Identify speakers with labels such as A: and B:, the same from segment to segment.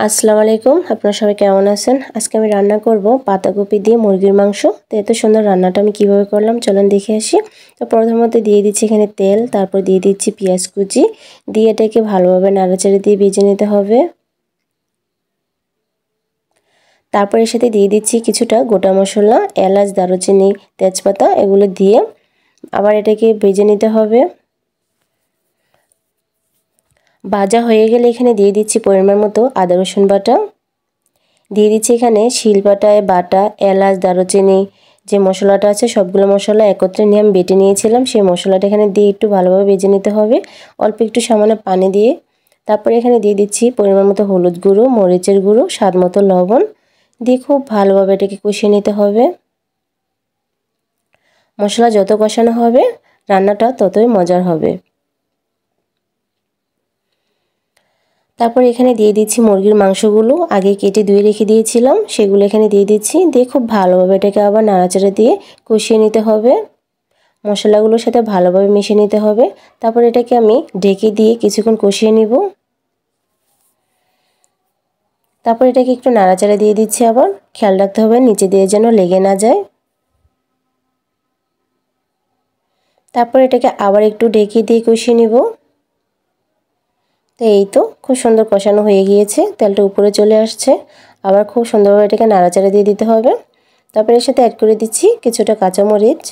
A: আসসালামু আলাইকুম, আপনারা সবাই কেমন আছেন? আজকে আমি রান্না করব পাতাকপি দিয়ে মুরগির মাংস। তো এত সুন্দর রান্নাটা আমি কিভাবে করলাম চলুন দেখে আসি। তো প্রথমত দিয়ে দিচ্ছি এখানে তেল, তারপর দিয়ে দিচ্ছি পেঁয়াজ কুচি, দিয়ে এটাকে ভালোভাবে নাড়াচাড়া দিয়ে ভেজে নিতে হবে। তারপর এর সাথে দিয়ে দিচ্ছি কিছুটা গোটা মশলা, এলাচ, দারুচিনি, তেজপাতা এগুলো দিয়ে আবার এটাকে ভেজে নিতে হবে। ভাজা হয়ে গেলে এখানে দিয়ে দিচ্ছি পরিমাণ মতো আদা রসুন বাটা, দিয়ে দিচ্ছি এখানে শিলপাটায় বাটা এলাচ, দারুচিনি যে মশলাটা আছে সবগুলো মশলা একত্রে নিয়ে আমি বেটে নিয়েছিলাম, সেই মশলাটা এখানে দিয়ে একটু ভালোভাবে ভেজে নিতে হবে অল্প একটু সামান্য পানি দিয়ে। তারপরে এখানে দিয়ে দিচ্ছি পরিমাণ মতো হলুদ গুঁড়ো, মরিচের গুঁড়ো, স্বাদ মতো লবণ দিয়ে খুব ভালোভাবে এটাকে কষিয়ে নিতে হবে। মশলা যত কষানো হবে রান্নাটা ততই মজার হবে। তারপর এখানে দিয়ে দিচ্ছি মুরগির মাংসগুলো আগে কেটে ধুয়ে রেখে দিয়েছিলাম, সেগুলো এখানে দিয়ে দিচ্ছি, দিয়ে খুব ভালোভাবে এটাকে আবার নাড়াচাড়া দিয়ে কষিয়ে নিতে হবে। মশলাগুলোর সাথে ভালোভাবে মিশিয়ে নিতে হবে। তারপর এটাকে আমি ঢেকে দিয়ে কিছুক্ষণ কষিয়ে নিব। তারপর এটাকে একটু নাড়াচাড়া দিয়ে দিচ্ছি, আবার খেয়াল রাখতে হবে নিচে দিয়ে যেন লেগে না যায়। তারপর এটাকে আবার একটু ঢেকে দিয়ে কষিয়ে নিব। তো এই তো খুব সুন্দর কষানো হয়ে গিয়েছে, তেলটা উপরে চলে আসছে। আবার খুব সুন্দরভাবে এটাকে নাড়াচাড়া দিয়ে দিতে হবে। তারপর এর সাথে অ্যাড করে দিচ্ছি কিছুটা কাঁচামরিচ।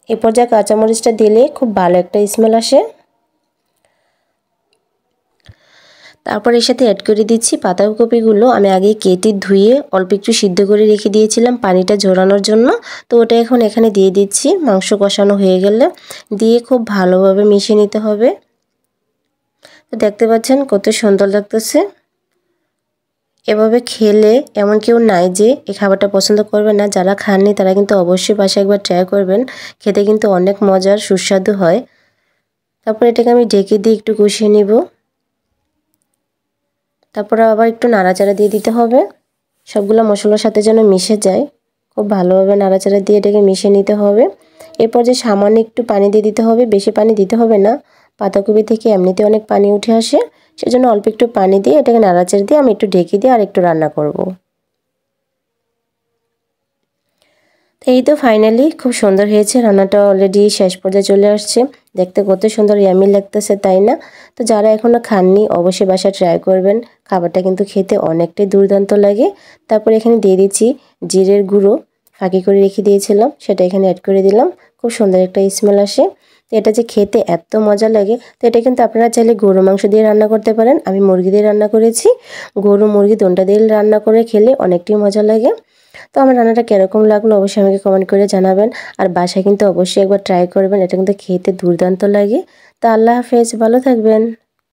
A: এই পর্যায়ে কাঁচামরিচটা দিলে খুব ভালো একটা স্মেল আসে। তারপর এর সাথে অ্যাড করে দিচ্ছি পাতাকপিগুলো আমি আগে কেটে ধুয়ে অল্প একটু সিদ্ধ করে রেখে দিয়েছিলাম পানিটা ঝরানোর জন্য। তো ওটা এখন এখানে দিয়ে দিচ্ছি। মাংস কষানো হয়ে গেলে দিয়ে খুব ভালোভাবে মিশিয়ে নিতে হবে। তো দেখতে পাচ্ছেন কত সুন্দর লাগতেছে। এভাবে খেলে এমন কেউ নাই যে এই খাবারটা পছন্দ করবে না। যারা খাননি তারা কিন্তু অবশ্যই বাসায় একবার ট্রাই করবেন, খেতে কিন্তু অনেক মজার সুস্বাদু হয়। তারপর এটাকে আমি ঢেকে দিয়ে একটু কষিয়ে নিব। তারপর আবার একটু নাড়াচাড়া দিয়ে দিতে হবে, সবগুলো মশলার সাথে যেন মিশে যায়। খুব ভালোভাবে নাড়াচাড়া দিয়ে এটাকে মিশিয়ে নিতে হবে। এরপর যে সামান্য একটু পানি দিয়ে দিতে হবে, বেশি পানি দিতে হবে না, পাতাকপি থেকে এমনিতে অনেক পানি উঠে আসে, সেজন্য অল্প একটু পানি দিয়ে এটাকে নাড়াচাড়া দিয়ে আমি একটু ঢেকে দিয়ে আর একটু রান্না করব। তো এই তো ফাইনালি খুব সুন্দর হয়েছে রান্নাটা, অলরেডি শেষ পর্যায়ে চলে আসছে। দেখতে কত সুন্দর ইয়ামি লাগতেছে, তাই না? তো যারা এখনও খাননি অবশ্যই বাসায় ট্রাই করবেন, খাবারটা কিন্তু খেতে অনেকটাই দুর্দান্ত লাগে। তারপর এখানে দিয়ে দিচ্ছি জিরের গুঁড়ো, ফাঁকি করে রেখে দিয়েছিলাম সেটা এখানে অ্যাড করে দিলাম। খুব সুন্দর একটা স্মেল আসে। তো এটা যে খেতে এত মজা লাগে, তো এটা কিন্তু আপনারা চাইলে গরু মাংস দিয়ে রান্না করতে পারেন। আমি মুরগি দিয়ে রান্না করেছি। গরু মুরগি দোনটা দিয়ে রান্না করে খেলে অনেকটাই মজা লাগে। তো আমার রান্নাটা কীরকম লাগলো অবশ্যই আমাকে কমেন্ট করে জানাবেন। আর বাসায় কিন্তু অবশ্যই একবার ট্রাই করবেন, এটা কিন্তু খেতে দুর্দান্ত লাগে। তো আল্লাহ হাফেজ, ভালো থাকবেন।